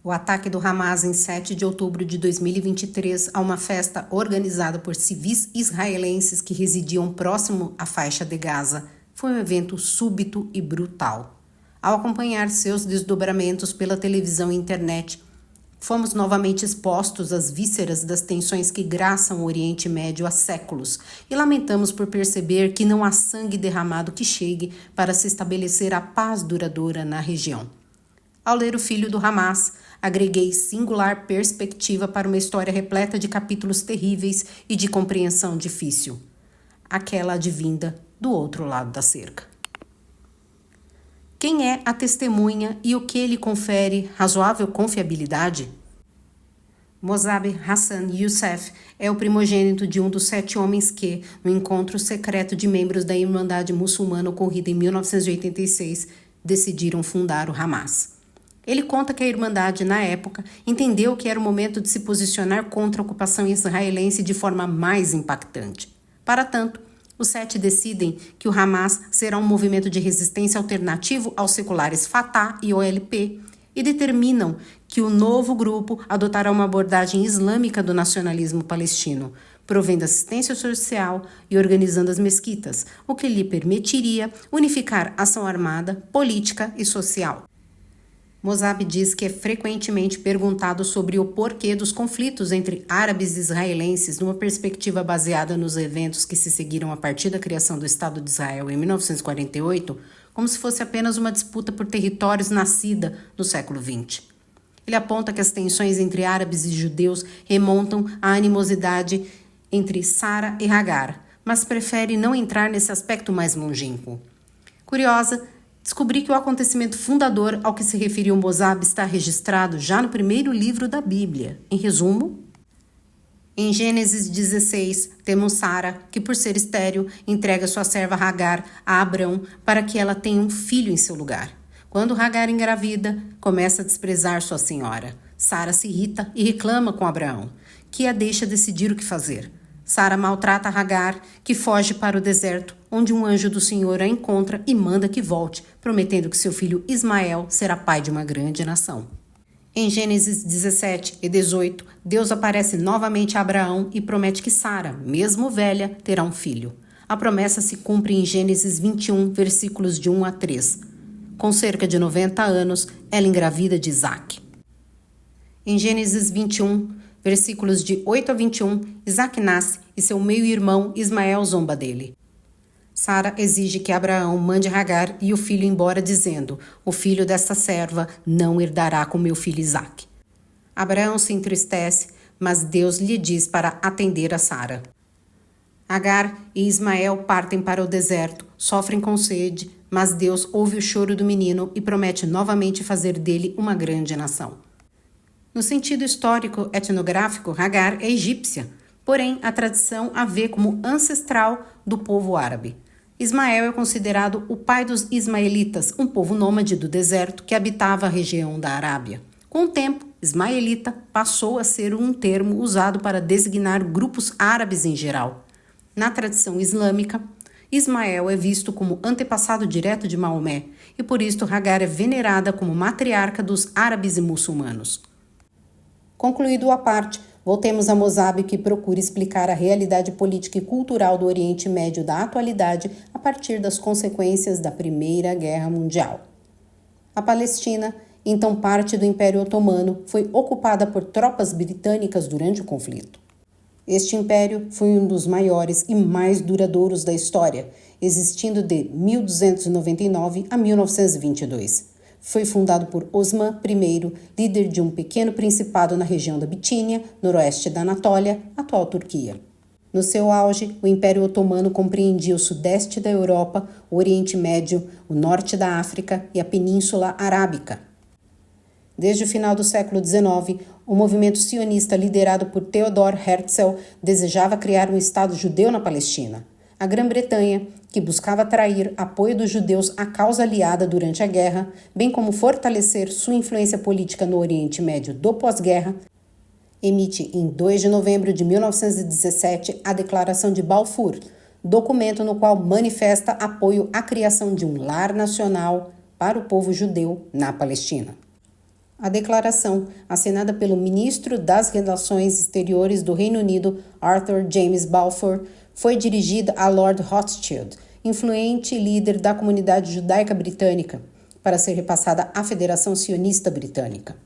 O ataque do Hamas em 7 de outubro de 2023 a uma festa organizada por civis israelenses que residiam próximo à faixa de Gaza foi um evento súbito e brutal. Ao acompanhar seus desdobramentos pela televisão e internet, fomos novamente expostos às vísceras das tensões que graçam o Oriente Médio há séculos e lamentamos por perceber que não há sangue derramado que chegue para se estabelecer a paz duradoura na região. Ao ler O Filho do Hamas, agreguei singular perspectiva para uma história repleta de capítulos terríveis e de compreensão difícil. Aquela advinda do outro lado da cerca. Quem é a testemunha e o que lhe confere razoável confiabilidade? Mossab Hassan Youssef é o primogênito de um dos 7 homens que, no encontro secreto de membros da Irmandade Muçulmana ocorrido em 1986, decidiram fundar o Hamas. Ele conta que a Irmandade, na época, entendeu que era o momento de se posicionar contra a ocupação israelense de forma mais impactante. Para tanto, os 7 decidem que o Hamas será um movimento de resistência alternativo aos seculares Fatah e OLP e determinam que o novo grupo adotará uma abordagem islâmica do nacionalismo palestino, provendo assistência social e organizando as mesquitas, o que lhe permitiria unificar ação armada, política e social. Mossab diz que é frequentemente perguntado sobre o porquê dos conflitos entre árabes e israelenses numa perspectiva baseada nos eventos que se seguiram a partir da criação do Estado de Israel em 1948, como se fosse apenas uma disputa por territórios nascida no século XX. Ele aponta que as tensões entre árabes e judeus remontam à animosidade entre Sara e Hagar, mas prefere não entrar nesse aspecto mais longínquo. Curiosa, descobri que o acontecimento fundador ao que se referiu Mossab está registrado já no primeiro livro da Bíblia. Em resumo, em Gênesis 16, temos Sara, que por ser estéril, entrega sua serva Hagar a Abrão para que ela tenha um filho em seu lugar. Quando Hagar engravida, começa a desprezar sua senhora. Sara se irrita e reclama com Abraão, que a deixa decidir o que fazer. Sara maltrata Hagar, que foge para o deserto, onde um anjo do Senhor a encontra e manda que volte, prometendo que seu filho Ismael será pai de uma grande nação. Em Gênesis 17 e 18, Deus aparece novamente a Abraão e promete que Sara, mesmo velha, terá um filho. A promessa se cumpre em Gênesis 21, versículos de 1 a 3. Com cerca de 90 anos, ela engravida de Isaque. Em Gênesis 21, versículos de 8 a 21, Isaque nasce e seu meio-irmão Ismael zomba dele. Sara exige que Abraão mande Hagar e o filho embora, dizendo: o filho desta serva não herdará com meu filho Isaque. Abraão se entristece, mas Deus lhe diz para atender a Sara. Hagar e Ismael partem para o deserto, sofrem com sede, mas Deus ouve o choro do menino e promete novamente fazer dele uma grande nação. No sentido histórico etnográfico, Hagar é egípcia, porém a tradição a vê como ancestral do povo árabe. Ismael é considerado o pai dos ismaelitas, um povo nômade do deserto que habitava a região da Arábia. Com o tempo, ismaelita passou a ser um termo usado para designar grupos árabes em geral. Na tradição islâmica, Ismael é visto como antepassado direto de Maomé e por isso Hagar é venerada como matriarca dos árabes e muçulmanos. Concluído a parte, voltemos a Mossab, que procura explicar a realidade política e cultural do Oriente Médio da atualidade a partir das consequências da Primeira Guerra Mundial. A Palestina, então parte do Império Otomano, foi ocupada por tropas britânicas durante o conflito. Este império foi um dos maiores e mais duradouros da história, existindo de 1299 a 1922. Foi fundado por Osman I, líder de um pequeno principado na região da Bitínia, noroeste da Anatólia, atual Turquia. No seu auge, o Império Otomano compreendia o sudeste da Europa, o Oriente Médio, o norte da África e a Península Arábica. Desde o final do século XIX, o movimento sionista liderado por Theodor Herzl desejava criar um Estado judeu na Palestina. A Grã-Bretanha, que buscava atrair apoio dos judeus à causa aliada durante a guerra, bem como fortalecer sua influência política no Oriente Médio do pós-guerra, emite em 2 de novembro de 1917 a Declaração de Balfour, documento no qual manifesta apoio à criação de um lar nacional para o povo judeu na Palestina. A declaração, assinada pelo ministro das Relações Exteriores do Reino Unido, Arthur James Balfour, foi dirigida a Lord Rothschild, influente líder da comunidade judaica britânica, para ser repassada à Federação Sionista Britânica.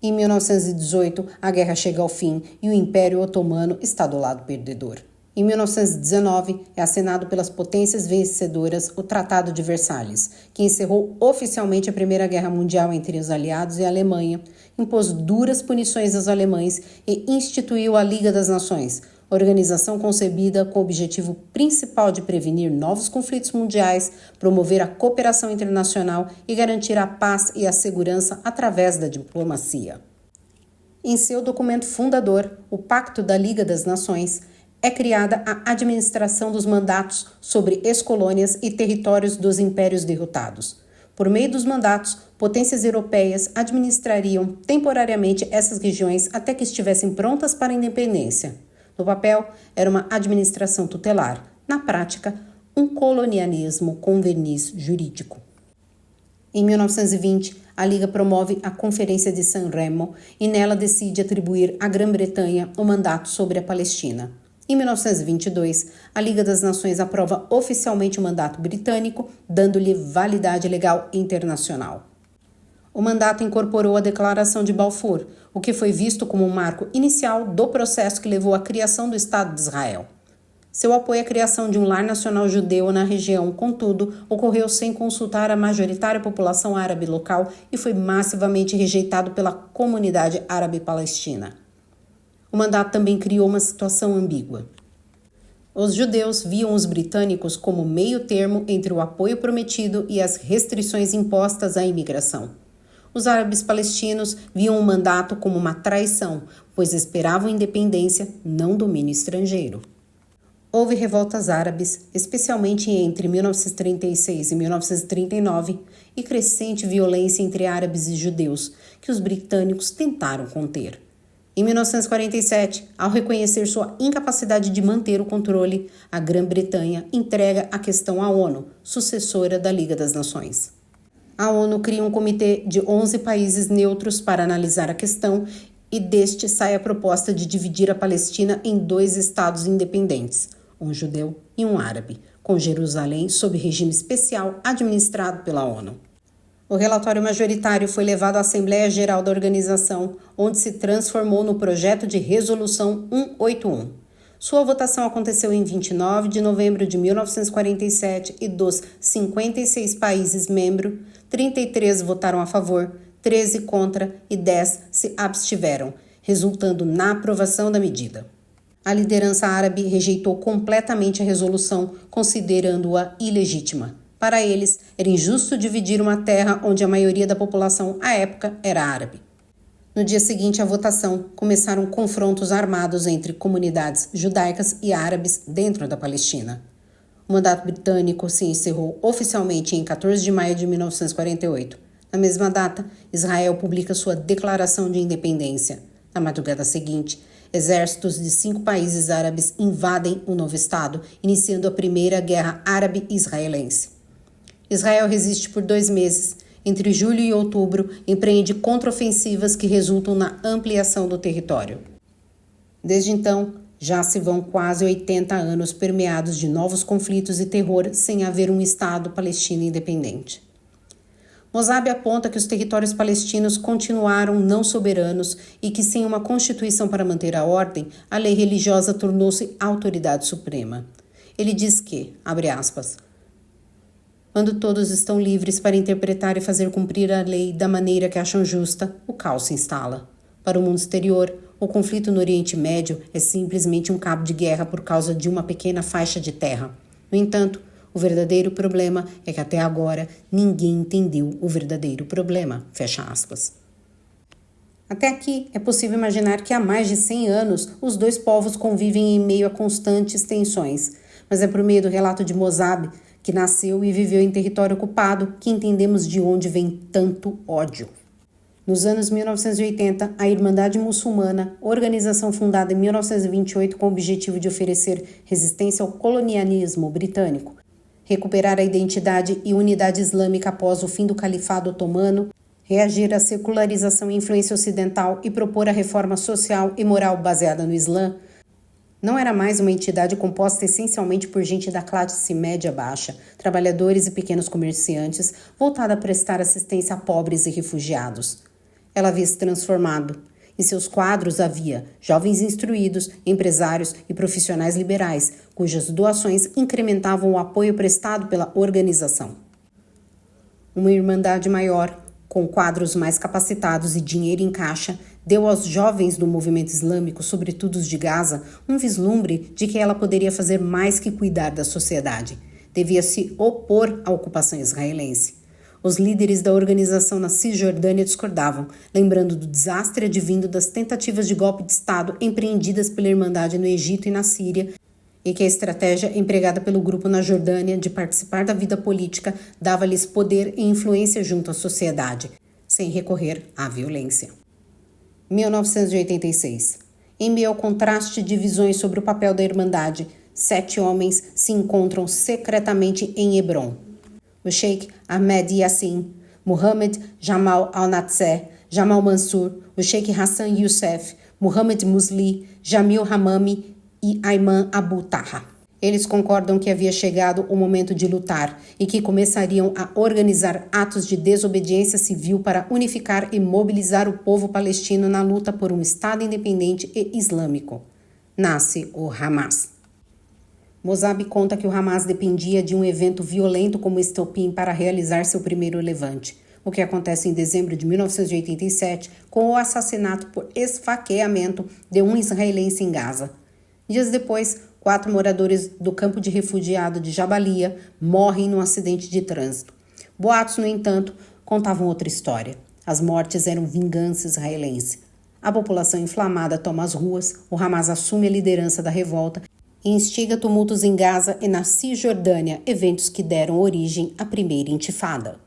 Em 1918, a guerra chega ao fim e o Império Otomano está do lado perdedor. Em 1919, é assinado pelas potências vencedoras o Tratado de Versalhes, que encerrou oficialmente a Primeira Guerra Mundial entre os aliados e a Alemanha, impôs duras punições aos alemães e instituiu a Liga das Nações, organização concebida com o objetivo principal de prevenir novos conflitos mundiais, promover a cooperação internacional e garantir a paz e a segurança através da diplomacia. Em seu documento fundador, o Pacto da Liga das Nações, é criada a administração dos mandatos sobre ex-colônias e territórios dos impérios derrotados. Por meio dos mandatos, potências europeias administrariam temporariamente essas regiões até que estivessem prontas para a independência. No papel, era uma administração tutelar. Na prática, um colonialismo com verniz jurídico. Em 1920, a Liga promove a Conferência de San Remo e nela decide atribuir à Grã-Bretanha o mandato sobre a Palestina. Em 1922, a Liga das Nações aprova oficialmente o mandato britânico, dando-lhe validade legal internacional. O mandato incorporou a Declaração de Balfour, o que foi visto como um marco inicial do processo que levou à criação do Estado de Israel. Seu apoio à criação de um lar nacional judeu na região, contudo, ocorreu sem consultar a majoritária população árabe local e foi massivamente rejeitado pela comunidade árabe palestina. O mandato também criou uma situação ambígua. Os judeus viam os britânicos como meio termo entre o apoio prometido e as restrições impostas à imigração. Os árabes palestinos viam o mandato como uma traição, pois esperavam independência, não domínio estrangeiro. Houve revoltas árabes, especialmente entre 1936 e 1939, e crescente violência entre árabes e judeus, que os britânicos tentaram conter. Em 1947, ao reconhecer sua incapacidade de manter o controle, a Grã-Bretanha entrega a questão à ONU, sucessora da Liga das Nações. A ONU cria um comitê de 11 países neutros para analisar a questão e deste sai a proposta de dividir a Palestina em 2 estados independentes, um judeu e um árabe, com Jerusalém sob regime especial administrado pela ONU. O relatório majoritário foi levado à Assembleia Geral da organização, onde se transformou no projeto de Resolução 181. Sua votação aconteceu em 29 de novembro de 1947 e dos 56 países membros, 33 votaram a favor, 13 contra e 10 se abstiveram, resultando na aprovação da medida. A liderança árabe rejeitou completamente a resolução, considerando-a ilegítima. Para eles, era injusto dividir uma terra onde a maioria da população à época era árabe. No dia seguinte à votação, começaram confrontos armados entre comunidades judaicas e árabes dentro da Palestina. O mandato britânico se encerrou oficialmente em 14 de maio de 1948. Na mesma data, Israel publica sua declaração de independência. Na madrugada seguinte, exércitos de 5 países árabes invadem o novo estado, iniciando a Primeira Guerra Árabe-Israelense. Israel resiste por 2 meses. Entre julho e outubro, empreende contraofensivas que resultam na ampliação do território. Desde então, já se vão quase 80 anos permeados de novos conflitos e terror sem haver um Estado palestino independente. Mosabe aponta que os territórios palestinos continuaram não soberanos e que, sem uma constituição para manter a ordem, a lei religiosa tornou-se autoridade suprema. Ele diz que, abre aspas, quando todos estão livres para interpretar e fazer cumprir a lei da maneira que acham justa, o caos se instala. Para o mundo exterior, o conflito no Oriente Médio é simplesmente um cabo de guerra por causa de uma pequena faixa de terra. No entanto, o verdadeiro problema é que até agora ninguém entendeu o verdadeiro problema. Fecha aspas. Até aqui, é possível imaginar que há mais de 100 anos os 2 povos convivem em meio a constantes tensões, mas é por meio do relato de Mosabe, que nasceu e viveu em território ocupado, que entendemos de onde vem tanto ódio. Nos anos 1980, a Irmandade Muçulmana, organização fundada em 1928 com o objetivo de oferecer resistência ao colonialismo britânico, recuperar a identidade e unidade islâmica após o fim do Califado Otomano, Reagir à secularização e influência ocidental e propor a reforma social e moral baseada no Islã não era mais uma entidade composta essencialmente por gente da classe média-baixa, trabalhadores e pequenos comerciantes, voltada a prestar assistência a pobres e refugiados. Ela havia se transformado. Em seus quadros havia jovens instruídos, empresários e profissionais liberais, cujas doações incrementavam o apoio prestado pela organização. Uma irmandade maior, com quadros mais capacitados e dinheiro em caixa, deu aos jovens do movimento islâmico, sobretudo os de Gaza, um vislumbre de que ela poderia fazer mais que cuidar da sociedade. Devia se opor à ocupação israelense. Os líderes da organização na Cisjordânia discordavam, lembrando do desastre advindo das tentativas de golpe de Estado empreendidas pela Irmandade no Egito e na Síria, e que a estratégia empregada pelo grupo na Jordânia de participar da vida política dava-lhes poder e influência junto à sociedade, sem recorrer à violência. 1986. Em meio ao contraste de visões sobre o papel da Irmandade, 7 homens se encontram secretamente em Hebron. O Sheikh Ahmed Yassin, Mohammed Jamal Al-Natseh, Jamal Mansur, o Sheikh Hassan Youssef, Mohammed Musli, Jamil Hamami e Ayman Abu Taha. Eles concordam que havia chegado o momento de lutar e que começariam a organizar atos de desobediência civil para unificar e mobilizar o povo palestino na luta por um Estado independente e islâmico. Nasce o Hamas. Mosabi conta que o Hamas dependia de um evento violento como estopim para realizar seu primeiro levante, o que acontece em dezembro de 1987 com o assassinato por esfaqueamento de um israelense em Gaza. Dias depois, 4 moradores do campo de refugiado de Jabalia morrem num acidente de trânsito. Boatos, no entanto, contavam outra história. As mortes eram vingança israelense. A população inflamada toma as ruas, o Hamas assume a liderança da revolta e instiga tumultos em Gaza e na Cisjordânia, eventos que deram origem à primeira intifada.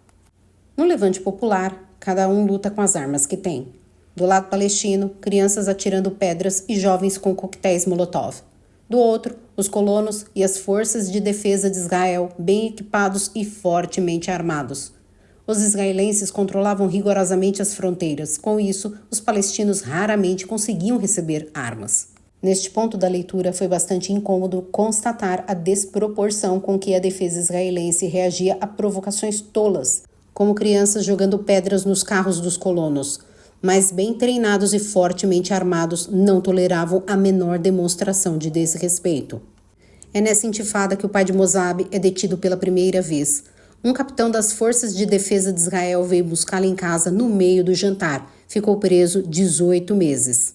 No levante popular, cada um luta com as armas que tem. Do lado palestino, crianças atirando pedras e jovens com coquetéis Molotov. Do outro, os colonos e as forças de defesa de Israel, bem equipados e fortemente armados. Os israelenses controlavam rigorosamente as fronteiras. Com isso, os palestinos raramente conseguiam receber armas. Neste ponto da leitura, foi bastante incômodo constatar a desproporção com que a defesa israelense reagia a provocações tolas, como crianças jogando pedras nos carros dos colonos, mas bem treinados e fortemente armados não toleravam a menor demonstração de desrespeito. É nessa intifada que o pai de Mosabi é detido pela primeira vez. Um capitão das Forças de Defesa de Israel veio buscá-lo em casa no meio do jantar. Ficou preso 18 meses.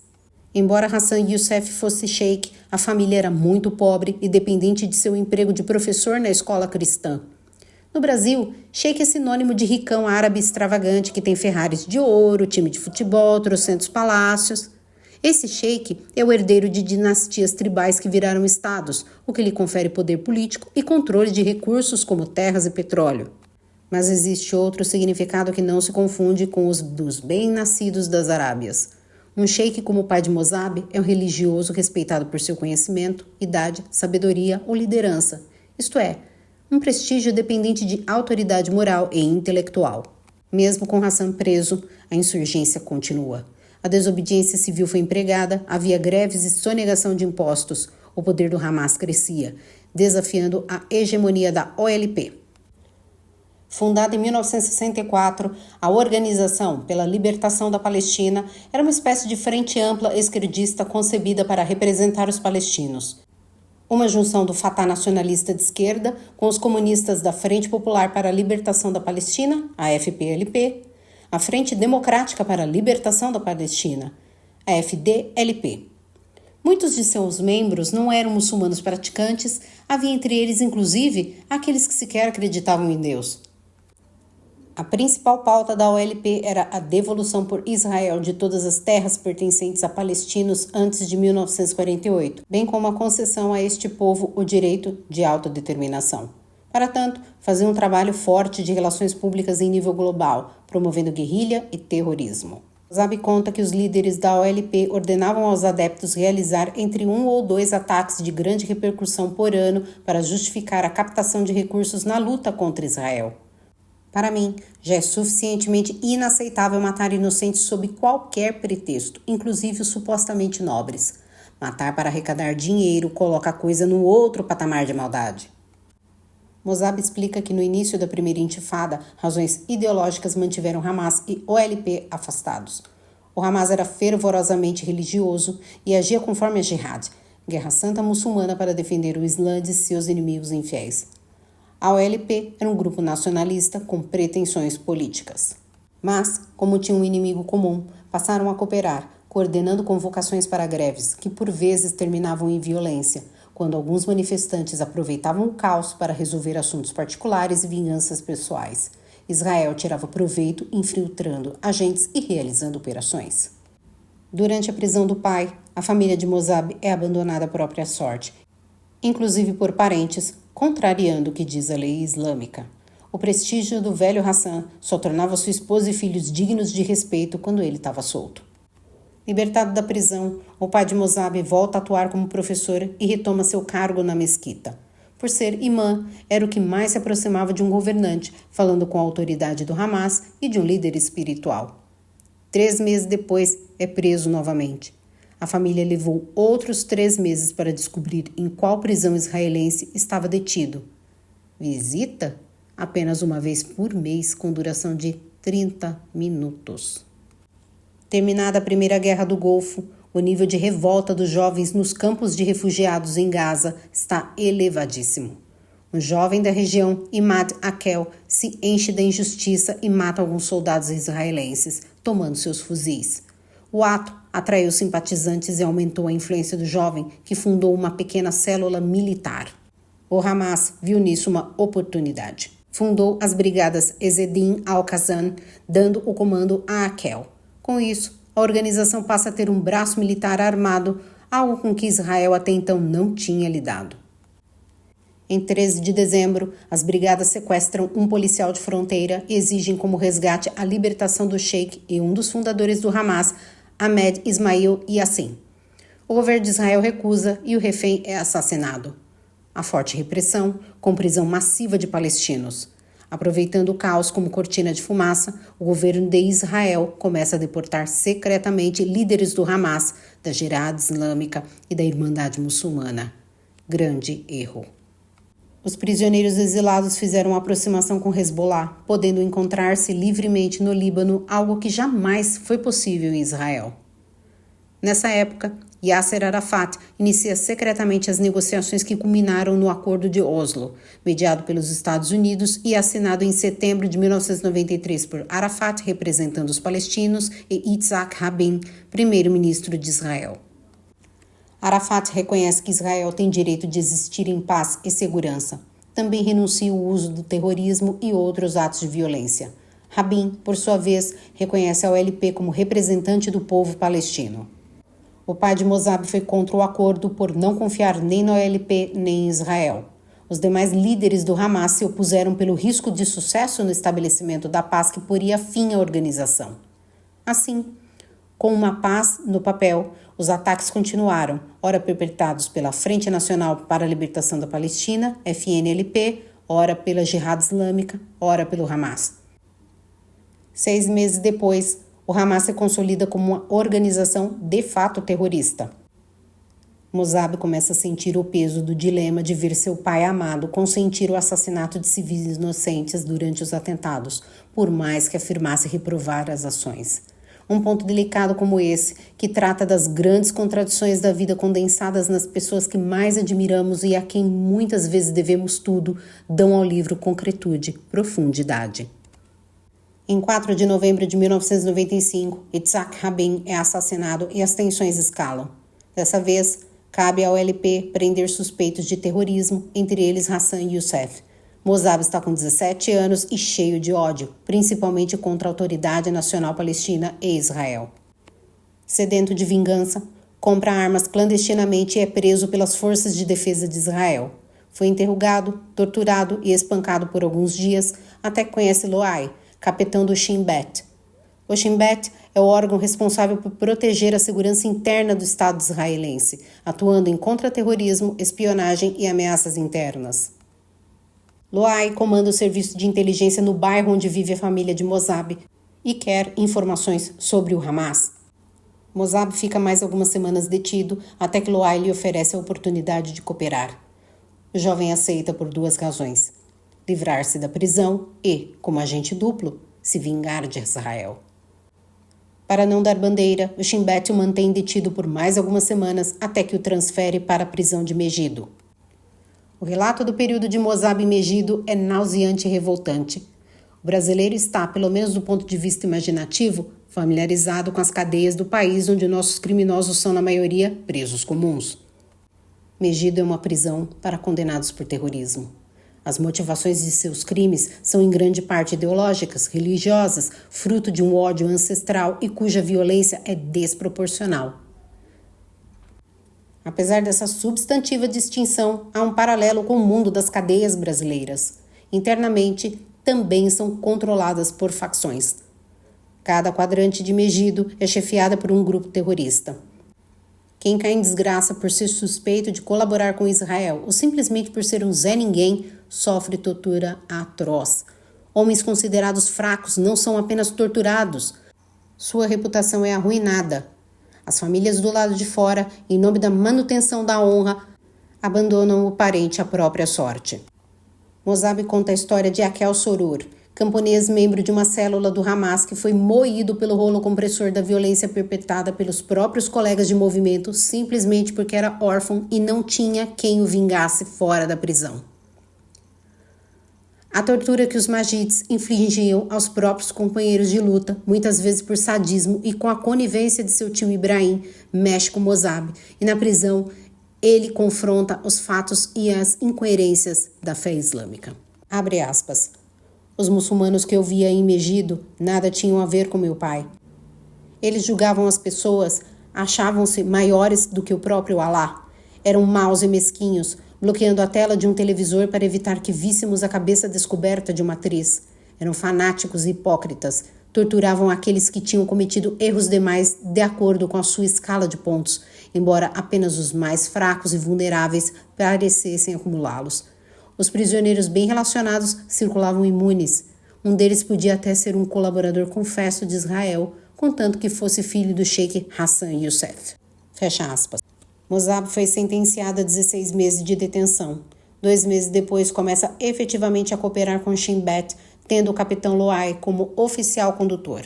Embora Hassan Youssef fosse sheik, a família era muito pobre e dependente de seu emprego de professor na escola cristã. No Brasil, sheik é sinônimo de ricão árabe extravagante que tem Ferraris de ouro, time de futebol, trocentos palácios. Esse sheik é o herdeiro de dinastias tribais que viraram estados, o que lhe confere poder político e controle de recursos como terras e petróleo. Mas existe outro significado que não se confunde com os dos bem-nascidos das Arábias. Um sheik como o pai de Mosabi é um religioso respeitado por seu conhecimento, idade, sabedoria ou liderança, isto é, um prestígio dependente de autoridade moral e intelectual. Mesmo com Hassan preso, a insurgência continua. A desobediência civil foi empregada, havia greves e sonegação de impostos. O poder do Hamas crescia, desafiando a hegemonia da OLP. Fundada em 1964, a Organização pela Libertação da Palestina era uma espécie de frente ampla esquerdista concebida para representar os palestinos. Uma junção do Fatah nacionalista de esquerda com os comunistas da Frente Popular para a Libertação da Palestina, a FPLP, a Frente Democrática para a Libertação da Palestina, a FDLP. Muitos de seus membros não eram muçulmanos praticantes, havia entre eles, inclusive, aqueles que sequer acreditavam em Deus. A principal pauta da OLP era a devolução por Israel de todas as terras pertencentes a palestinos antes de 1948, bem como a concessão a este povo o direito de autodeterminação. Para tanto, fazia um trabalho forte de relações públicas em nível global, promovendo guerrilha e terrorismo. Mosabi conta que os líderes da OLP ordenavam aos adeptos realizar entre 1 ou 2 ataques de grande repercussão por ano para justificar a captação de recursos na luta contra Israel. Para mim, já é suficientemente inaceitável matar inocentes sob qualquer pretexto, inclusive os supostamente nobres. Matar para arrecadar dinheiro coloca a coisa no outro patamar de maldade. Mossab explica que no início da primeira intifada, razões ideológicas mantiveram Hamas e OLP afastados. O Hamas era fervorosamente religioso e agia conforme a Jihad, guerra santa muçulmana para defender o Islã de seus inimigos infiéis. A OLP era um grupo nacionalista com pretensões políticas. Mas, como tinham um inimigo comum, passaram a cooperar, coordenando convocações para greves, que por vezes terminavam em violência, quando alguns manifestantes aproveitavam o caos para resolver assuntos particulares e vinganças pessoais. Israel tirava proveito infiltrando agentes e realizando operações. Durante a prisão do pai, a família de Mossab é abandonada à própria sorte, inclusive por parentes, contrariando o que diz a lei islâmica. O prestígio do velho Hassan só tornava sua esposa e filhos dignos de respeito quando ele estava solto. Libertado da prisão, o pai de Mossab volta a atuar como professor e retoma seu cargo na mesquita. Por ser imã, era o que mais se aproximava de um governante, falando com a autoridade do Hamas e de um líder espiritual. 3 meses depois, é preso novamente. A família levou outros 3 meses para descobrir em qual prisão israelense estava detido. Visita? Apenas uma vez por mês, com duração de 30 minutos. Terminada a Primeira Guerra do Golfo, o nível de revolta dos jovens nos campos de refugiados em Gaza está elevadíssimo. Um jovem da região, Imad Akel, se enche da injustiça e mata alguns soldados israelenses, tomando seus fuzis. O ato atraiu simpatizantes e aumentou a influência do jovem, que fundou uma pequena célula militar. O Hamas viu nisso uma oportunidade. Fundou as brigadas Ezzedin al-Qassam, dando o comando a Akel. Com isso, a organização passa a ter um braço militar armado, algo com que Israel até então não tinha lidado. Em 13 de dezembro, as brigadas sequestram um policial de fronteira e exigem como resgate a libertação do sheik e um dos fundadores do Hamas, Ahmed Ismail Yassin. O governo de Israel recusa e o refém é assassinado. A forte repressão, com prisão massiva de palestinos. Aproveitando o caos como cortina de fumaça, o governo de Israel começa a deportar secretamente líderes do Hamas, da Jihad Islâmica e da Irmandade Muçulmana. Grande erro. Os prisioneiros exilados fizeram uma aproximação com Hezbollah, podendo encontrar-se livremente no Líbano, algo que jamais foi possível em Israel. Nessa época, Yasser Arafat inicia secretamente as negociações que culminaram no Acordo de Oslo, mediado pelos Estados Unidos e assinado em setembro de 1993 por Arafat, representando os palestinos, e Yitzhak Rabin, primeiro-ministro de Israel. Arafat reconhece que Israel tem direito de existir em paz e segurança. Também renuncia o uso do terrorismo e outros atos de violência. Rabin, por sua vez, reconhece a OLP como representante do povo palestino. O pai de Mossab foi contra o acordo por não confiar nem na OLP nem em Israel. Os demais líderes do Hamas se opuseram pelo risco de sucesso no estabelecimento da paz que poria fim à organização. Assim, com uma paz no papel, os ataques continuaram, ora perpetrados pela Frente Nacional para a Libertação da Palestina, FNLP, ora pela Jihad Islâmica, ora pelo Hamas. 6 meses depois, o Hamas se consolida como uma organização de fato terrorista. Mossab começa a sentir o peso do dilema de ver seu pai amado consentir o assassinato de civis inocentes durante os atentados, por mais que afirmasse reprovar as ações. Um ponto delicado como esse, que trata das grandes contradições da vida condensadas nas pessoas que mais admiramos e a quem muitas vezes devemos tudo, dão ao livro concretude, profundidade. Em 4 de novembro de 1995, Yitzhak Rabin é assassinado e as tensões escalam. Dessa vez, cabe ao OLP prender suspeitos de terrorismo, entre eles Hassan Youssef. Mossab está com 17 anos e cheio de ódio, principalmente contra a Autoridade Nacional Palestina e Israel. Sedento de vingança, compra armas clandestinamente e é preso pelas forças de defesa de Israel. Foi interrogado, torturado e espancado por alguns dias, até que conhece Loai, capitão do Shin Bet. O Shin Bet é o órgão responsável por proteger a segurança interna do Estado israelense, atuando em contra-terrorismo, espionagem e ameaças internas. Loai comanda o serviço de inteligência no bairro onde vive a família de Mosabe e quer informações sobre o Hamas. Mosabe fica mais algumas semanas detido até que Loai lhe oferece a oportunidade de cooperar. O jovem aceita por 2 razões: livrar-se da prisão e, como agente duplo, se vingar de Israel. Para não dar bandeira, o Shin Bet o mantém detido por mais algumas semanas até que o transfere para a prisão de Megido. O relato do período de Mosabe em Megido é nauseante e revoltante. O brasileiro está, pelo menos do ponto de vista imaginativo, familiarizado com as cadeias do país onde nossos criminosos são, na maioria, presos comuns. Megido é uma prisão para condenados por terrorismo. As motivações de seus crimes são em grande parte ideológicas, religiosas, fruto de um ódio ancestral e cuja violência é desproporcional. Apesar dessa substantiva distinção, há um paralelo com o mundo das cadeias brasileiras. Internamente, também são controladas por facções. Cada quadrante de Megido é chefiada por um grupo terrorista. Quem cai em desgraça por ser suspeito de colaborar com Israel ou simplesmente por ser um Zé Ninguém sofre tortura atroz. Homens considerados fracos não são apenas torturados, sua reputação é arruinada. As famílias do lado de fora, em nome da manutenção da honra, abandonam o parente à própria sorte. Mosabe conta a história de Akel Sorur, camponês membro de uma célula do Hamas que foi moído pelo rolo compressor da violência perpetrada pelos próprios colegas de movimento simplesmente porque era órfão e não tinha quem o vingasse fora da prisão. A tortura que os Majids infligiam aos próprios companheiros de luta, muitas vezes por sadismo e com a conivência de seu tio Ibrahim, mexe com Mosabe, e na prisão ele confronta os fatos e as incoerências da fé islâmica. Abre aspas. Os muçulmanos que eu via em Megido nada tinham a ver com meu pai. Eles julgavam as pessoas, achavam-se maiores do que o próprio Alá. Eram maus e mesquinhos, bloqueando a tela de um televisor para evitar que víssemos a cabeça descoberta de uma atriz. Eram fanáticos e hipócritas. Torturavam aqueles que tinham cometido erros demais de acordo com a sua escala de pontos, embora apenas os mais fracos e vulneráveis parecessem acumulá-los. Os prisioneiros bem relacionados circulavam imunes. Um deles podia até ser um colaborador confesso de Israel, contanto que fosse filho do Sheikh Hassan Youssef. Fecha aspas. Mosabe foi sentenciado a 16 meses de detenção. 2 meses depois, começa efetivamente a cooperar com Shin Bet, tendo o capitão Loai como oficial condutor.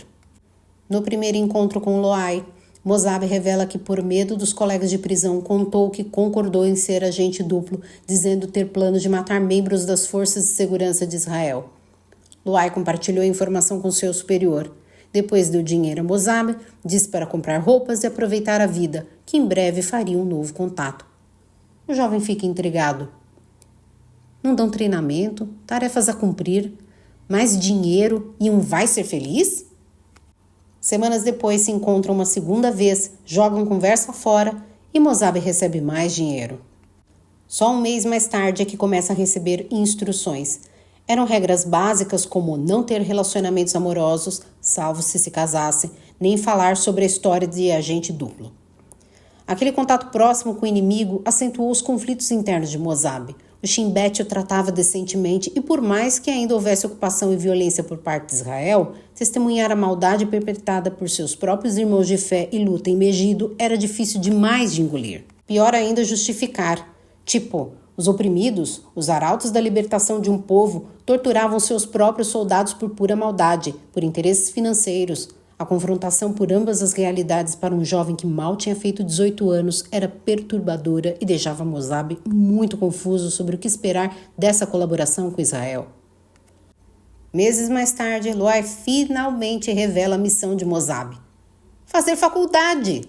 No primeiro encontro com Loai, Mosabe revela que, por medo dos colegas de prisão, contou que concordou em ser agente duplo, dizendo ter plano de matar membros das forças de segurança de Israel. Loai compartilhou a informação com seu superior. Depois deu dinheiro a Mosabe, disse para comprar roupas e aproveitar a vida, que em breve faria um novo contato. O jovem fica intrigado. Não dão treinamento, tarefas a cumprir, mais dinheiro e um vai ser feliz? Semanas depois se encontram uma segunda vez, jogam conversa fora e Mosabe recebe mais dinheiro. Só um mês mais tarde é que começa a receber instruções. Eram regras básicas como não ter relacionamentos amorosos, salvo se casasse, nem falar sobre a história de agente duplo. Aquele contato próximo com o inimigo acentuou os conflitos internos de Mosabe. O Shin Bet o tratava decentemente e, por mais que ainda houvesse ocupação e violência por parte de Israel, testemunhar a maldade perpetrada por seus próprios irmãos de fé e luta em Megido era difícil demais de engolir. Pior ainda justificar. Tipo, os oprimidos, os arautos da libertação de um povo, torturavam seus próprios soldados por pura maldade, por interesses financeiros. A confrontação por ambas as realidades para um jovem que mal tinha feito 18 anos era perturbadora e deixava Mosabe muito confuso sobre o que esperar dessa colaboração com Israel. Meses mais tarde, Loai finalmente revela a missão de Mosabe: fazer faculdade.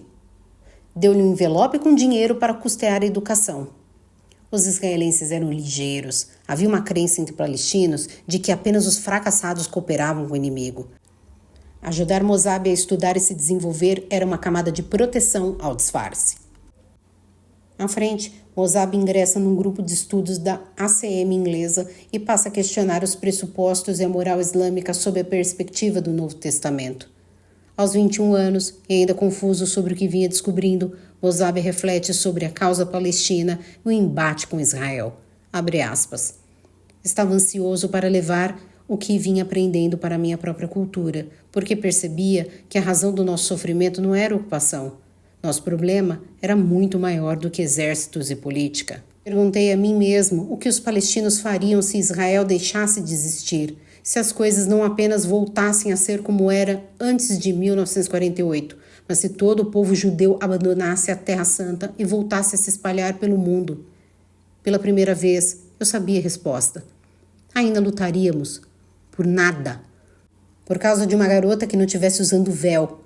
Deu-lhe um envelope com dinheiro para custear a educação. Os israelenses eram ligeiros. Havia uma crença entre palestinos de que apenas os fracassados cooperavam com o inimigo. Ajudar Mosabe a estudar e se desenvolver era uma camada de proteção ao disfarce. À frente, Mosabe ingressa num grupo de estudos da ACM inglesa e passa a questionar os pressupostos e a moral islâmica sob a perspectiva do Novo Testamento. Aos 21 anos, e ainda confuso sobre o que vinha descobrindo, Mosabe reflete sobre a causa palestina e o embate com Israel. Abre aspas. Estava ansioso para levar o que vinha aprendendo para a minha própria cultura, porque percebia que a razão do nosso sofrimento não era ocupação. Nosso problema era muito maior do que exércitos e política. Perguntei a mim mesmo o que os palestinos fariam se Israel deixasse de existir, se as coisas não apenas voltassem a ser como era antes de 1948, mas se todo o povo judeu abandonasse a Terra Santa e voltasse a se espalhar pelo mundo. Pela primeira vez, eu sabia a resposta. Ainda lutaríamos. Por nada. Por causa de uma garota que não estivesse usando véu.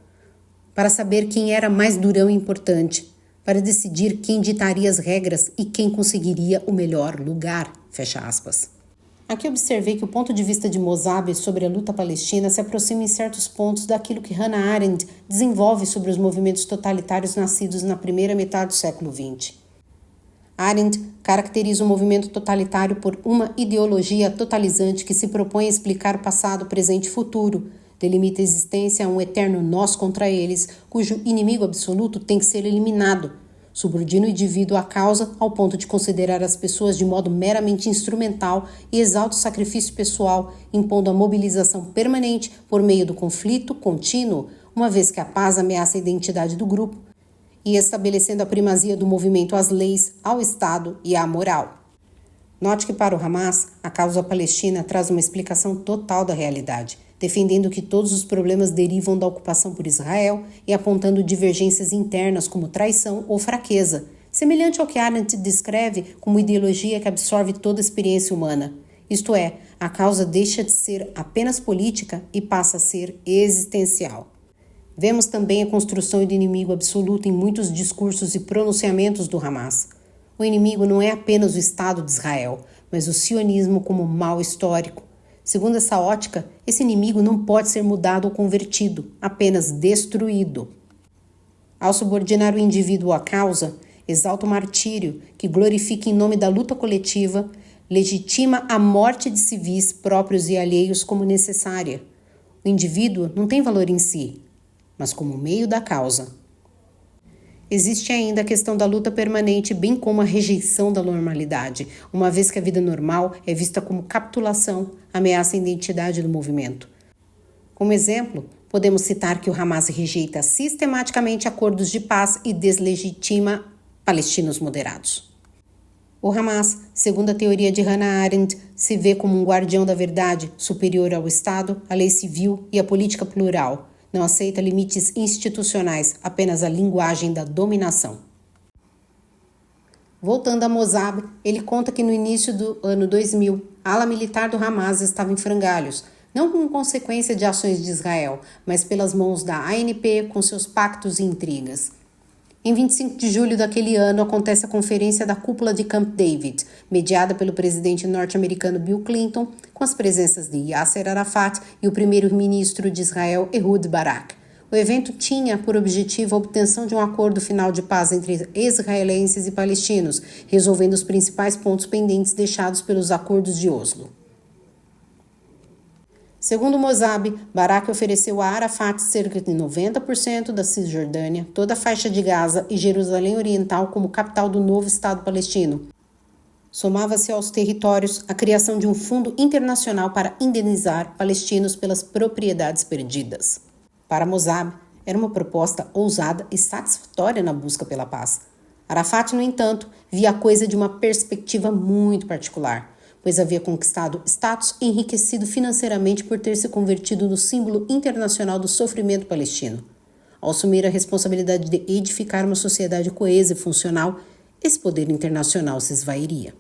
Para saber quem era mais durão e importante. Para decidir quem ditaria as regras e quem conseguiria o melhor lugar. Fecha aspas. Aqui observei que o ponto de vista de Mosabe sobre a luta palestina se aproxima em certos pontos daquilo que Hannah Arendt desenvolve sobre os movimentos totalitários nascidos na primeira metade do século XX. Arendt caracteriza o movimento totalitário por uma ideologia totalizante que se propõe a explicar passado, presente e futuro, delimita a existência a um eterno nós contra eles, cujo inimigo absoluto tem que ser eliminado, subordina o indivíduo à causa ao ponto de considerar as pessoas de modo meramente instrumental e exalta o sacrifício pessoal, impondo a mobilização permanente por meio do conflito contínuo, uma vez que a paz ameaça a identidade do grupo, e estabelecendo a primazia do movimento às leis, ao Estado e à moral. Note que para o Hamas, a causa palestina traz uma explicação total da realidade, defendendo que todos os problemas derivam da ocupação por Israel e apontando divergências internas como traição ou fraqueza, semelhante ao que Arendt descreve como ideologia que absorve toda a experiência humana. Isto é, a causa deixa de ser apenas política e passa a ser existencial. Vemos também a construção do inimigo absoluto em muitos discursos e pronunciamentos do Hamas. O inimigo não é apenas o Estado de Israel, mas o sionismo como mal histórico. Segundo essa ótica, esse inimigo não pode ser mudado ou convertido, apenas destruído. Ao subordinar o indivíduo à causa, exalta o martírio, que glorifica em nome da luta coletiva, legitima a morte de civis próprios e alheios como necessária. O indivíduo não tem valor em si, mas como meio da causa. Existe ainda a questão da luta permanente, bem como a rejeição da normalidade, uma vez que a vida normal é vista como capitulação, ameaça a identidade do movimento. Como exemplo, podemos citar que o Hamas rejeita sistematicamente acordos de paz e deslegitima palestinos moderados. O Hamas, segundo a teoria de Hannah Arendt, se vê como um guardião da verdade, superior ao Estado, à lei civil e à política plural. Não aceita limites institucionais, apenas a linguagem da dominação. Voltando a Mosabe, ele conta que no início do ano 2000, a ala militar do Hamas estava em frangalhos, não como consequência de ações de Israel, mas pelas mãos da ANP com seus pactos e intrigas. Em 25 de julho daquele ano, acontece a conferência da cúpula de Camp David, mediada pelo presidente norte-americano Bill Clinton, com as presenças de Yasser Arafat e o primeiro-ministro de Israel, Ehud Barak. O evento tinha por objetivo a obtenção de um acordo final de paz entre israelenses e palestinos, resolvendo os principais pontos pendentes deixados pelos acordos de Oslo. Segundo Mosabe, Barak ofereceu a Arafat cerca de 90% da Cisjordânia, toda a faixa de Gaza e Jerusalém Oriental como capital do novo Estado palestino. Somava-se aos territórios a criação de um fundo internacional para indenizar palestinos pelas propriedades perdidas. Para Mosabe, era uma proposta ousada e satisfatória na busca pela paz. Arafat, no entanto, via a coisa de uma perspectiva muito particular, pois havia conquistado status e enriquecido financeiramente por ter se convertido no símbolo internacional do sofrimento palestino. Ao assumir a responsabilidade de edificar uma sociedade coesa e funcional, esse poder internacional se esvairia.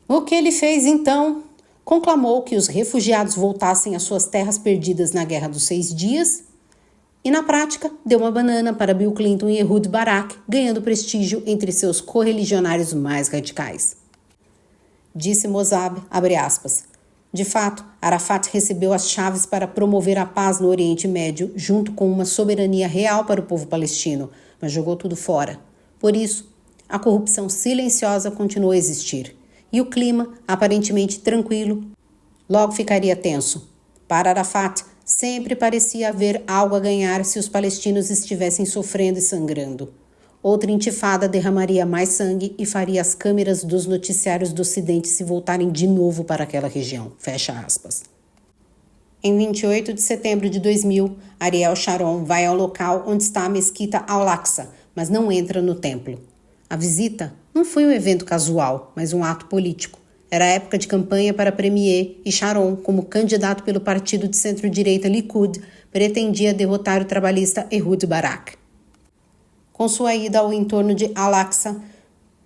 O que ele fez, então? Conclamou que os refugiados voltassem às suas terras perdidas na Guerra dos 6 Dias e, na prática, deu uma banana para Bill Clinton e Ehud Barak, ganhando prestígio entre seus correligionários mais radicais. Disse Mosabe, abre aspas, de fato, Arafat recebeu as chaves para promover a paz no Oriente Médio junto com uma soberania real para o povo palestino, mas jogou tudo fora. Por isso, a corrupção silenciosa continuou a existir. E o clima, aparentemente tranquilo, logo ficaria tenso. Para Arafat, sempre parecia haver algo a ganhar se os palestinos estivessem sofrendo e sangrando. Outra intifada derramaria mais sangue e faria as câmeras dos noticiários do Ocidente se voltarem de novo para aquela região. Fecha aspas. Em 28 de setembro de 2000, Ariel Sharon vai ao local onde está a mesquita Al-Aqsa, mas não entra no templo. A visita não foi um evento casual, mas um ato político. Era época de campanha para Premier e Sharon, como candidato pelo partido de centro-direita Likud, pretendia derrotar o trabalhista Ehud Barak. Com sua ida ao entorno de Al-Aqsa,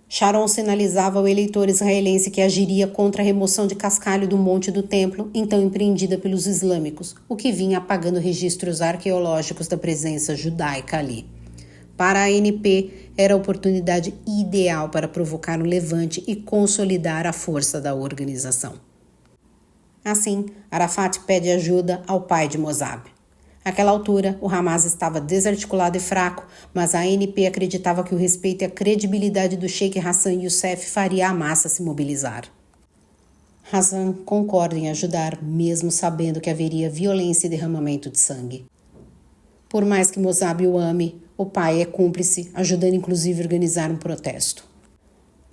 Sharon sinalizava ao eleitor israelense que agiria contra a remoção de cascalho do monte do templo, então empreendida pelos islâmicos, o que vinha apagando registros arqueológicos da presença judaica ali. Para a ANP, era a oportunidade ideal para provocar um levante e consolidar a força da organização. Assim, Arafat pede ajuda ao pai de Mossab. Àquela altura, o Hamas estava desarticulado e fraco, mas a ANP acreditava que o respeito e a credibilidade do Sheikh Hassan Youssef faria a massa se mobilizar. Hassan concorda em ajudar, mesmo sabendo que haveria violência e derramamento de sangue. Por mais que Mossab o ame, o pai é cúmplice, ajudando inclusive a organizar um protesto.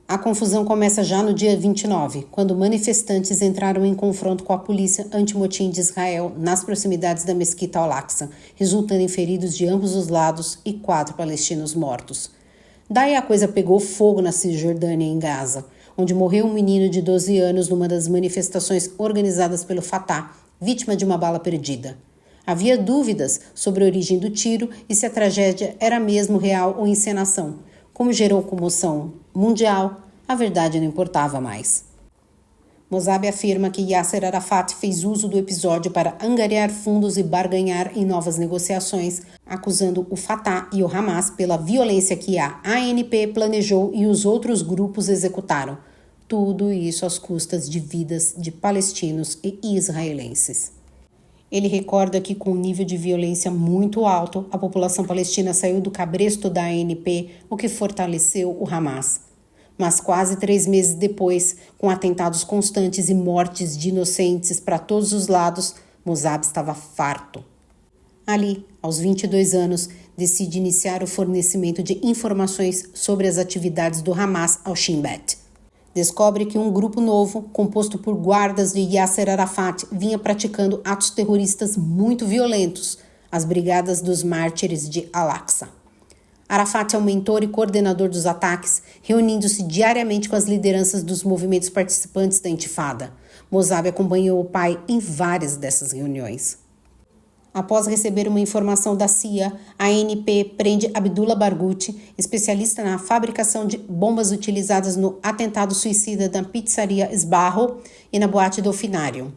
A confusão começa já no dia 29, quando manifestantes entraram em confronto com a polícia anti-motim de Israel nas proximidades da mesquita Al-Aqsa, resultando em feridos de ambos os lados e 4 palestinos mortos. Daí a coisa pegou fogo na Cisjordânia, em Gaza, onde morreu um menino de 12 anos numa das manifestações organizadas pelo Fatah, vítima de uma bala perdida. Havia dúvidas sobre a origem do tiro e se a tragédia era mesmo real ou encenação. Como gerou comoção mundial, a verdade não importava mais. Mossab afirma que Yasser Arafat fez uso do episódio para angariar fundos e barganhar em novas negociações, acusando o Fatah e o Hamas pela violência que a ANP planejou e os outros grupos executaram. Tudo isso às custas de vidas de palestinos e israelenses. Ele recorda que, com um nível de violência muito alto, a população palestina saiu do cabresto da ANP, o que fortaleceu o Hamas. Mas quase 3 meses depois, com atentados constantes e mortes de inocentes para todos os lados, Mossab estava farto. Ali, aos 22 anos, decide iniciar o fornecimento de informações sobre as atividades do Hamas ao Shin Bet. Descobre que um grupo novo, composto por guardas de Yasser Arafat, vinha praticando atos terroristas muito violentos, as Brigadas dos Mártires de Al-Aqsa. Arafat é o mentor e coordenador dos ataques, reunindo-se diariamente com as lideranças dos movimentos participantes da intifada. Mossab acompanhou o pai em várias dessas reuniões. Após receber uma informação da CIA, a ANP prende Abdullah Barghouti, especialista na fabricação de bombas utilizadas no atentado suicida da pizzaria Sbarro e na boate Dolfinarium.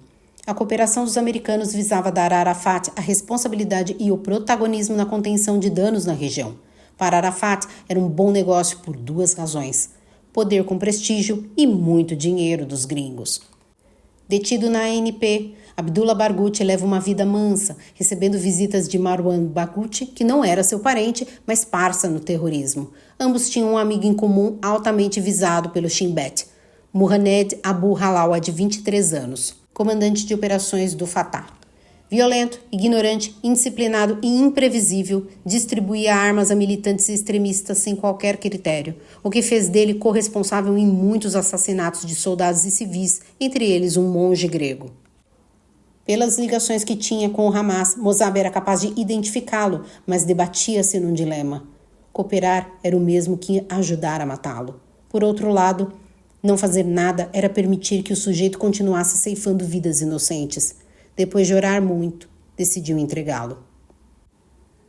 A cooperação dos americanos visava dar a Arafat a responsabilidade e o protagonismo na contenção de danos na região. Para Arafat, era um bom negócio por 2 razões: poder com prestígio e muito dinheiro dos gringos. Detido na ANP, Abdullah Barghouti leva uma vida mansa, recebendo visitas de Marwan Barghouti, que não era seu parente, mas parça no terrorismo. Ambos tinham um amigo em comum altamente visado pelo Shin Bet, Muhaned Abu Halawa, de 23 anos, comandante de operações do Fatah. Violento, ignorante, indisciplinado e imprevisível, distribuía armas a militantes extremistas sem qualquer critério, o que fez dele corresponsável em muitos assassinatos de soldados e civis, entre eles um monge grego. Pelas ligações que tinha com o Hamas, Mossab era capaz de identificá-lo, mas debatia-se num dilema. Cooperar era o mesmo que ajudar a matá-lo. Por outro lado, não fazer nada era permitir que o sujeito continuasse ceifando vidas inocentes. Depois de orar muito, decidiu entregá-lo.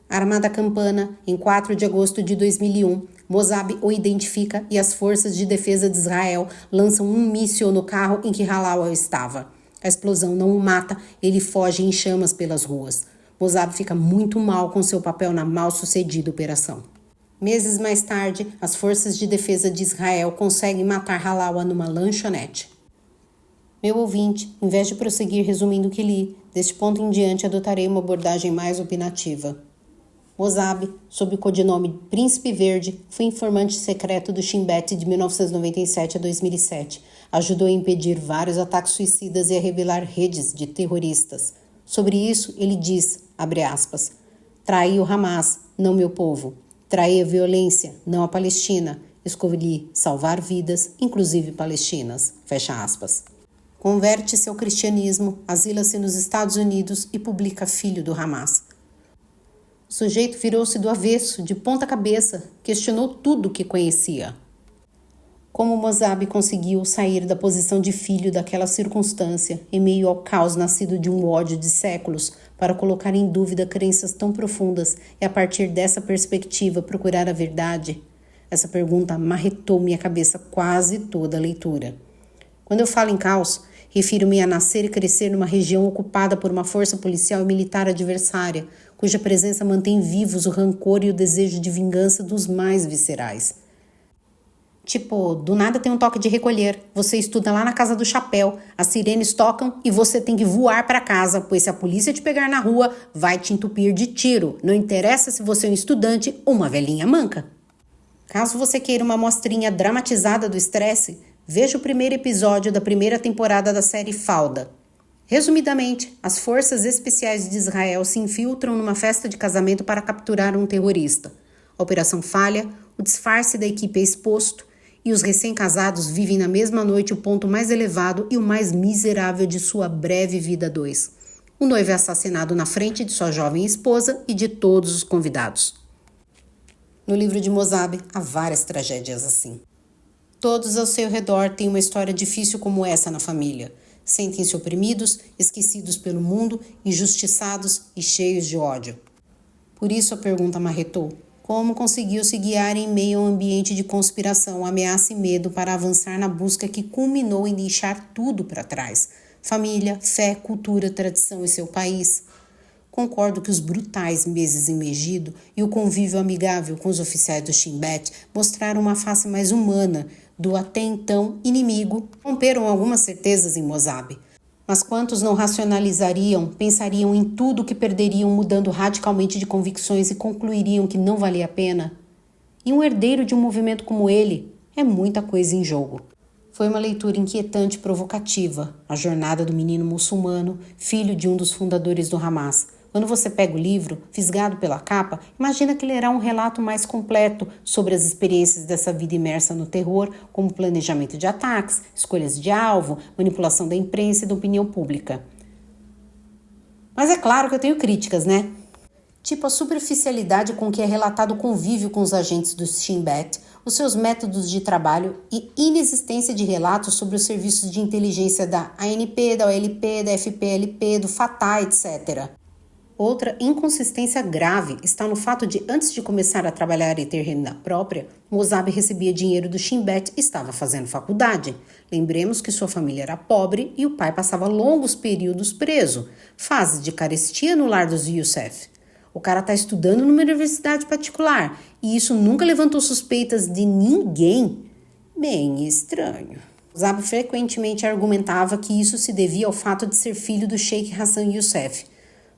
Armada Campana, em 4 de agosto de 2001, Mossab o identifica e as forças de defesa de Israel lançam um míssil no carro em que Halawa estava. A explosão não o mata, ele foge em chamas pelas ruas. Mossab fica muito mal com seu papel na mal-sucedida operação. Meses mais tarde, as forças de defesa de Israel conseguem matar Halawa numa lanchonete. Meu ouvinte, em vez de prosseguir resumindo o que li, deste ponto em diante adotarei uma abordagem mais opinativa. Mossab, sob o codinome Príncipe Verde, foi informante secreto do Shin Bet de 1997 a 2007. Ajudou a impedir vários ataques suicidas e a revelar redes de terroristas. Sobre isso, ele diz, abre aspas, traí o Hamas, não meu povo. Traí a violência, não a Palestina. Escolhi salvar vidas, inclusive palestinas. Fecha aspas. Converte-se ao cristianismo, asila-se nos Estados Unidos e publica Filho do Hamas. O sujeito virou-se do avesso, de ponta cabeça, questionou tudo o que conhecia. Como Mosabe conseguiu sair da posição de filho daquela circunstância, em meio ao caos nascido de um ódio de séculos, para colocar em dúvida crenças tão profundas e, a partir dessa perspectiva, procurar a verdade? Essa pergunta marretou minha cabeça quase toda a leitura. Quando eu falo em caos, refiro-me a nascer e crescer numa região ocupada por uma força policial e militar adversária, cuja presença mantém vivos o rancor e o desejo de vingança dos mais viscerais. Tipo, do nada tem um toque de recolher, você estuda lá na casa do chapéu, as sirenes tocam e você tem que voar para casa, pois se a polícia te pegar na rua, vai te entupir de tiro, não interessa se você é um estudante ou uma velhinha manca. Caso você queira uma amostrinha dramatizada do estresse, veja o primeiro episódio da primeira temporada da série Falda. Resumidamente, as forças especiais de Israel se infiltram numa festa de casamento para capturar um terrorista. A operação falha, o disfarce da equipe é exposto e os recém-casados vivem na mesma noite o ponto mais elevado e o mais miserável de sua breve vida a dois. O noivo é assassinado na frente de sua jovem esposa e de todos os convidados. No livro de Mosabe, há várias tragédias assim. Todos ao seu redor têm uma história difícil como essa na família. Sentem-se oprimidos, esquecidos pelo mundo, injustiçados e cheios de ódio. Por isso a pergunta marretou: como conseguiu se guiar em meio a um ambiente de conspiração, ameaça e medo para avançar na busca que culminou em deixar tudo para trás? Família, fé, cultura, tradição e seu país. Concordo que os brutais meses em Megido e o convívio amigável com os oficiais do Shin Bet mostraram uma face mais humana do até então inimigo, romperam algumas certezas em Mosabe. Mas quantos não racionalizariam, pensariam em tudo o que perderiam mudando radicalmente de convicções e concluiriam que não valia a pena? E um herdeiro de um movimento como ele, é muita coisa em jogo. Foi uma leitura inquietante e provocativa, a jornada do menino muçulmano, filho de um dos fundadores do Hamas. Quando você pega o livro, fisgado pela capa, imagina que lerá um relato mais completo sobre as experiências dessa vida imersa no terror, como planejamento de ataques, escolhas de alvo, manipulação da imprensa e da opinião pública. Mas é claro que eu tenho críticas, né? Tipo a superficialidade com que é relatado o convívio com os agentes do Shin Bet, os seus métodos de trabalho e inexistência de relatos sobre os serviços de inteligência da ANP, da OLP, da FPLP, do Fatah, etc. Outra inconsistência grave está no fato de, antes de começar a trabalhar e ter renda própria, Mosabe recebia dinheiro do Shin Bet e estava fazendo faculdade. Lembremos que sua família era pobre e o pai passava longos períodos preso, fase de carestia no lar dos Youssef. O cara está estudando numa universidade particular e isso nunca levantou suspeitas de ninguém. Bem estranho. Mosabe frequentemente argumentava que isso se devia ao fato de ser filho do Sheikh Hassan Youssef.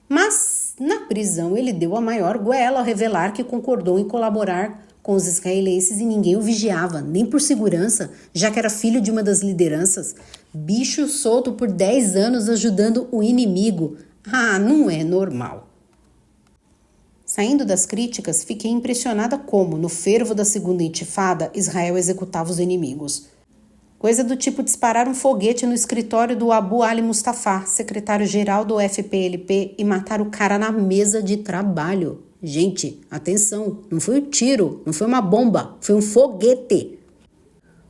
Mas, na prisão, ele deu a maior goela ao revelar que concordou em colaborar com os israelenses e ninguém o vigiava, nem por segurança, já que era filho de uma das lideranças. Bicho solto por 10 anos ajudando o inimigo. Ah, não é normal. Saindo das críticas, fiquei impressionada como, no fervo da segunda intifada, Israel executava os inimigos. Coisa do tipo disparar um foguete no escritório do Abu Ali Mustafa, secretário-geral do FPLP, e matar o cara na mesa de trabalho. Gente, atenção, não foi um tiro, não foi uma bomba, foi um foguete.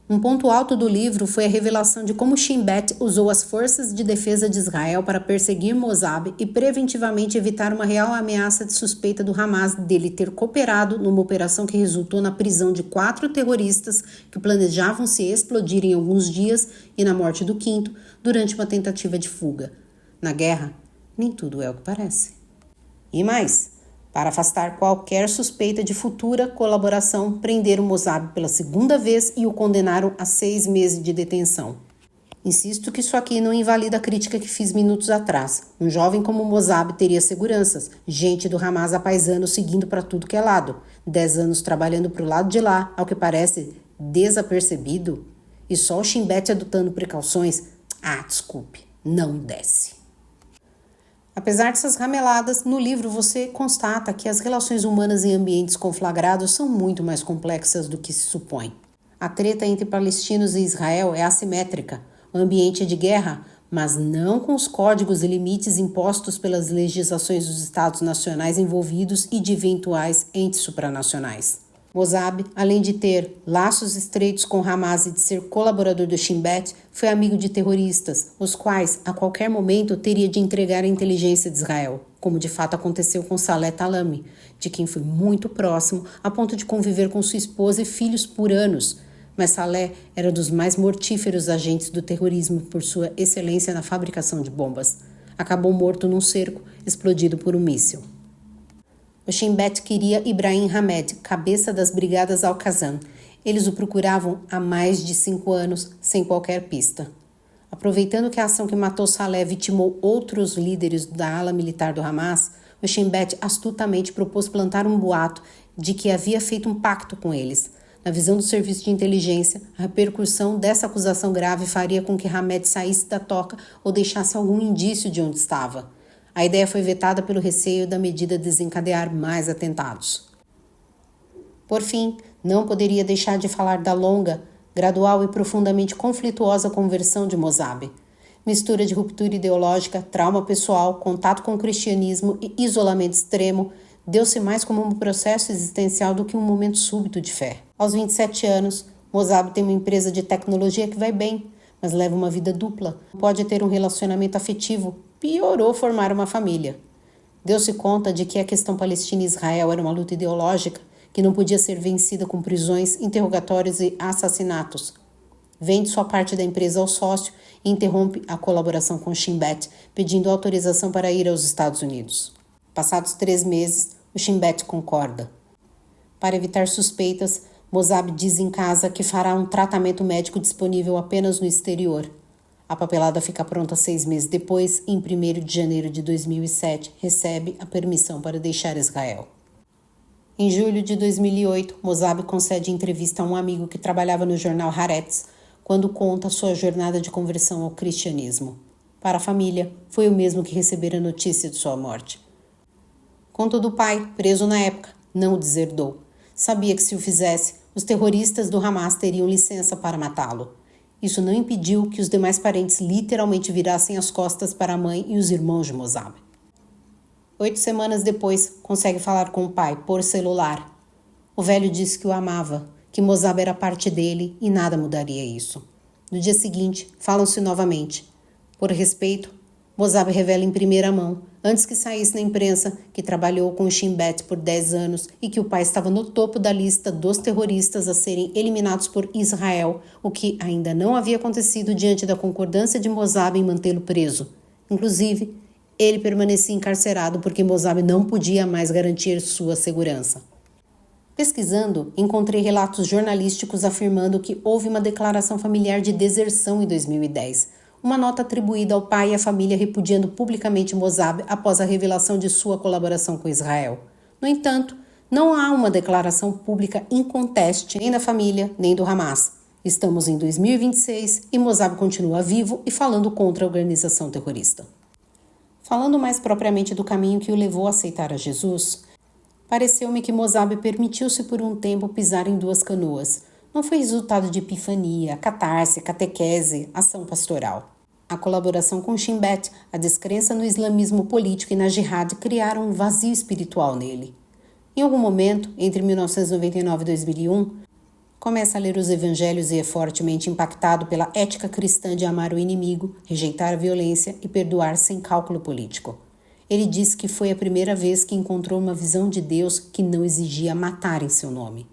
Um ponto alto do livro foi a revelação de como Shin Bet usou as forças de defesa de Israel para perseguir Mosabe e preventivamente evitar uma real ameaça de suspeita do Hamas dele ter cooperado numa operação que resultou na prisão de 4 terroristas que planejavam se explodir em alguns dias e na morte do 5º durante uma tentativa de fuga. Na guerra, nem tudo é o que parece. E mais, para afastar qualquer suspeita de futura colaboração, prenderam Mosabe pela segunda vez e o condenaram a 6 meses de detenção. Insisto que isso aqui não invalida a crítica que fiz minutos atrás. Um jovem como Mosabe teria seguranças, gente do Hamas apaisando seguindo para tudo que é lado. 10 anos trabalhando para o lado de lá, ao que parece desapercebido. E só o Shin Bet adotando precauções. Ah, desculpe, não desce. Apesar dessas rameladas, no livro você constata que as relações humanas em ambientes conflagrados são muito mais complexas do que se supõe. A treta entre palestinos e Israel é assimétrica. O ambiente é de guerra, mas não com os códigos e limites impostos pelas legislações dos Estados nacionais envolvidos e de eventuais entes supranacionais. Mossab, além de ter laços estreitos com Hamas e de ser colaborador do Shin Bet, foi amigo de terroristas, os quais, a qualquer momento, teria de entregar a inteligência de Israel, como de fato aconteceu com Saleh Talami, de quem foi muito próximo, a ponto de conviver com sua esposa e filhos por anos. Mas Saleh era dos mais mortíferos agentes do terrorismo por sua excelência na fabricação de bombas. Acabou morto num cerco, explodido por um míssil. O Shin Bet queria Ibrahim Hamed, cabeça das Brigadas Al-Qassam. Eles o procuravam há mais de 5 anos, sem qualquer pista. Aproveitando que a ação que matou Saleh vitimou outros líderes da ala militar do Hamas, o Shin Bet astutamente propôs plantar um boato de que havia feito um pacto com eles. Na visão do serviço de inteligência, a repercussão dessa acusação grave faria com que Hamed saísse da toca ou deixasse algum indício de onde estava. A ideia foi vetada pelo receio da medida desencadear mais atentados. Por fim, não poderia deixar de falar da longa, gradual e profundamente conflituosa conversão de Mossab. Mistura de ruptura ideológica, trauma pessoal, contato com o cristianismo e isolamento extremo deu-se mais como um processo existencial do que um momento súbito de fé. Aos 27 anos, Mossab tem uma empresa de tecnologia que vai bem, mas leva uma vida dupla. Pode ter um relacionamento afetivo, piorou formar uma família. Deu-se conta de que a questão Palestina e Israel era uma luta ideológica que não podia ser vencida com prisões, interrogatórios e assassinatos. Vende sua parte da empresa ao sócio e interrompe a colaboração com Shin Bet, pedindo autorização para ir aos Estados Unidos. Passados 3 meses, o Shin Bet concorda. Para evitar suspeitas, Mossab diz em casa que fará um tratamento médico disponível apenas no exterior. A papelada fica pronta 6 meses depois e em 1º de janeiro de 2007 recebe a permissão para deixar Israel. Em julho de 2008, Mossab concede entrevista a um amigo que trabalhava no jornal Haaretz, quando conta sua jornada de conversão ao cristianismo. Para a família, foi o mesmo que receber a notícia de sua morte. Contudo, o pai, preso na época, não o deserdou. Sabia que se o fizesse, os terroristas do Hamas teriam licença para matá-lo. Isso não impediu que os demais parentes literalmente virassem as costas para a mãe e os irmãos de Mossab. 8 semanas depois, consegue falar com o pai por celular. O velho disse que o amava, que Mossab era parte dele e nada mudaria isso. No dia seguinte, falam-se novamente. Por respeito, Mossab revela em primeira mão, antes que saísse na imprensa, que trabalhou com o Shin Bet por 10 anos e que o pai estava no topo da lista dos terroristas a serem eliminados por Israel, o que ainda não havia acontecido diante da concordância de Mossab em mantê-lo preso. Inclusive, ele permanecia encarcerado porque Mossab não podia mais garantir sua segurança. Pesquisando, encontrei relatos jornalísticos afirmando que houve uma declaração familiar de deserção em 2010, uma nota atribuída ao pai e à família repudiando publicamente Mossab após a revelação de sua colaboração com Israel. No entanto, não há uma declaração pública inconteste nem da família, nem do Hamas. Estamos em 2026 e Mossab continua vivo e falando contra a organização terrorista. Falando mais propriamente do caminho que o levou a aceitar a Jesus, pareceu-me que Mossab permitiu-se por um tempo pisar em 2 canoas. Não foi resultado de epifania, catarse, catequese, ação pastoral. A colaboração com Shin Bet, a descrença no islamismo político e na jihad criaram um vazio espiritual nele. Em algum momento, entre 1999 e 2001, começa a ler os evangelhos e é fortemente impactado pela ética cristã de amar o inimigo, rejeitar a violência e perdoar sem cálculo político. Ele disse que foi a primeira vez que encontrou uma visão de Deus que não exigia matar em seu nome.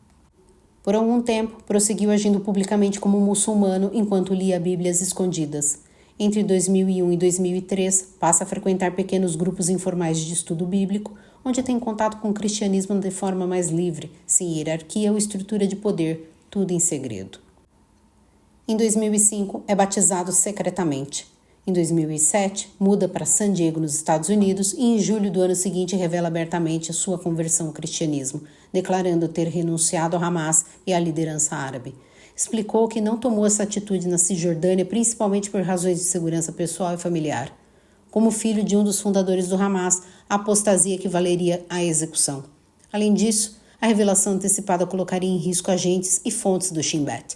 Por algum tempo, prosseguiu agindo publicamente como muçulmano enquanto lia Bíblias escondidas. Entre 2001 e 2003, passa a frequentar pequenos grupos informais de estudo bíblico, onde tem contato com o cristianismo de forma mais livre, sem hierarquia ou estrutura de poder, tudo em segredo. Em 2005, é batizado secretamente. Em 2007, muda para San Diego, nos Estados Unidos, e em julho do ano seguinte revela abertamente a sua conversão ao cristianismo, declarando ter renunciado ao Hamas e à liderança árabe. Explicou que não tomou essa atitude na Cisjordânia principalmente por razões de segurança pessoal e familiar. como filho de um dos fundadores do Hamas, a apostasia que valeria a execução. Além disso, a revelação antecipada colocaria em risco agentes e fontes do Shin Bet.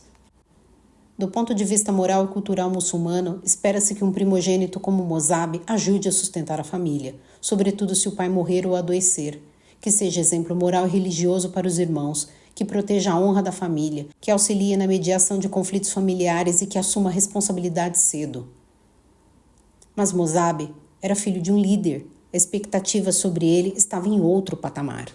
Do ponto de vista moral e cultural muçulmano, espera-se que um primogênito como Mossab ajude a sustentar a família, sobretudo se o pai morrer ou adoecer, que seja exemplo moral e religioso para os irmãos, que proteja a honra da família, que auxilie na mediação de conflitos familiares e que assuma a responsabilidade cedo. Mas Mossab era filho de um líder, a expectativa sobre ele estava em outro patamar.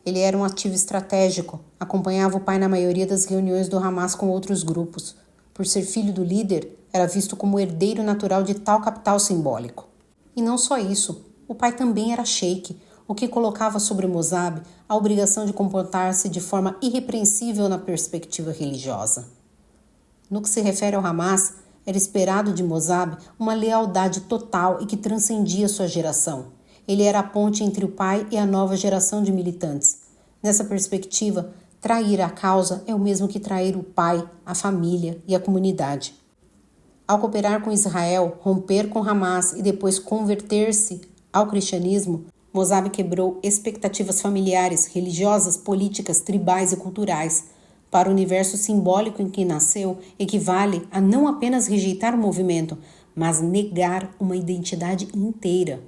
Ele era um ativo estratégico, acompanhava o pai na maioria das reuniões do Hamas com outros grupos. Por ser filho do líder, era visto como herdeiro natural de tal capital simbólico. E não só isso, o pai também era sheik, o que colocava sobre Mossab a obrigação de comportar-se de forma irrepreensível na perspectiva religiosa. No que se refere ao Hamas, era esperado de Mossab uma lealdade total e que transcendia sua geração. Ele era a ponte entre o pai e a nova geração de militantes. Nessa perspectiva, trair a causa é o mesmo que trair o pai, a família e a comunidade. Ao cooperar com Israel, romper com Hamas e depois converter-se ao cristianismo, Mossab quebrou expectativas familiares, religiosas, políticas, tribais e culturais. Para o universo simbólico em que nasceu, equivale a não apenas rejeitar o movimento, mas negar uma identidade inteira.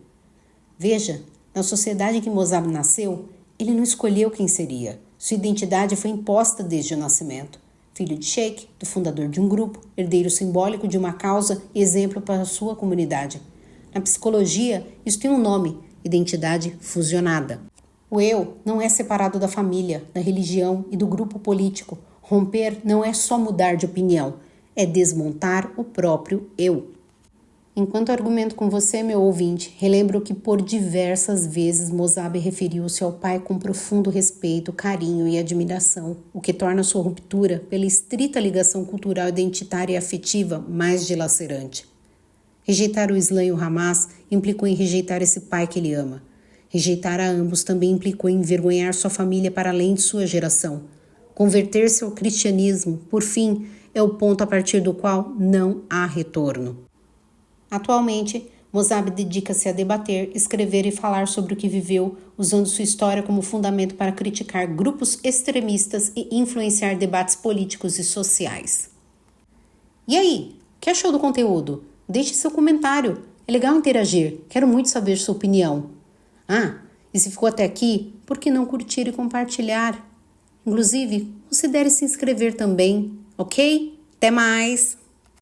Veja, na sociedade em que Mossab nasceu, ele não escolheu quem seria. Sua identidade foi imposta desde o nascimento. Filho de sheik, do fundador de um grupo, herdeiro simbólico de uma causa e exemplo para a sua comunidade. Na psicologia, isso tem um nome: identidade fusionada. O eu não é separado da família, da religião e do grupo político. Romper não é só mudar de opinião, é desmontar o próprio eu. Enquanto argumento com você, meu ouvinte, relembro que por diversas vezes Mossab referiu-se ao pai com profundo respeito, carinho e admiração, o que torna sua ruptura, pela estrita ligação cultural, identitária e afetiva, mais dilacerante. Rejeitar o Islã e o Hamas implicou em rejeitar esse pai que ele ama. Rejeitar a ambos também implicou em envergonhar sua família para além de sua geração. Converter-se ao cristianismo, por fim, é o ponto a partir do qual não há retorno. Atualmente, Mossab dedica-se a debater, escrever e falar sobre o que viveu, usando sua história como fundamento para criticar grupos extremistas e influenciar debates políticos e sociais. E aí, o que achou do conteúdo? Deixe seu comentário. É legal interagir. Quero muito saber sua opinião. E se ficou até aqui, por que não curtir e compartilhar? Inclusive, considere se inscrever também, ok? Até mais!